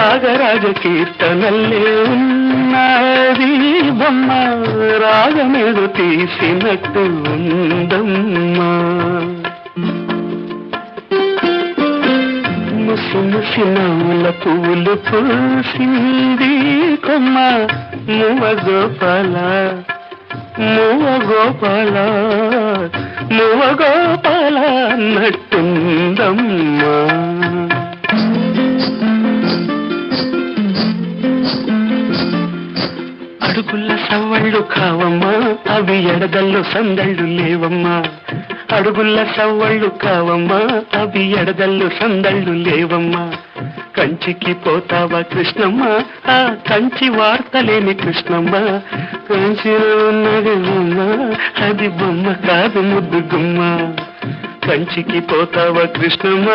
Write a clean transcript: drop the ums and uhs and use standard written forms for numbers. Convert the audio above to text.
త్యాగరాజ కీర్తనల్లే ఉన్నది బొమ్మ, రాగమేదో తీసినట్టు ఉందమ్మా. ముసి ముసి నవ్వుల పువ్వులు పూసింది కొమ్మ, మువ్వ గోపాల మువ్వ గోపాల మువ్వ గోపాల అన్నట్టుందమ్మా. అడుగుల సవ్వళ్ళు కావమ్మా, అవి ఎడదల్లో సందళ్ళు లేవమ్మా. అడుగుల సవ్వళ్ళు కావమ్మా, అవి ఎడదల్లో సందళ్ళు లేవమ్మా. కంచికి పోతావా కృష్ణమ్మ, ఆ కంచి వార్తలేని కృష్ణమ్మ. కంచిలో ఉన్నది బొమ్మ, అది బొమ్మ కాదు ముద్దు గుమ్మ. కంచికి పోతావా కృష్ణమ్మ.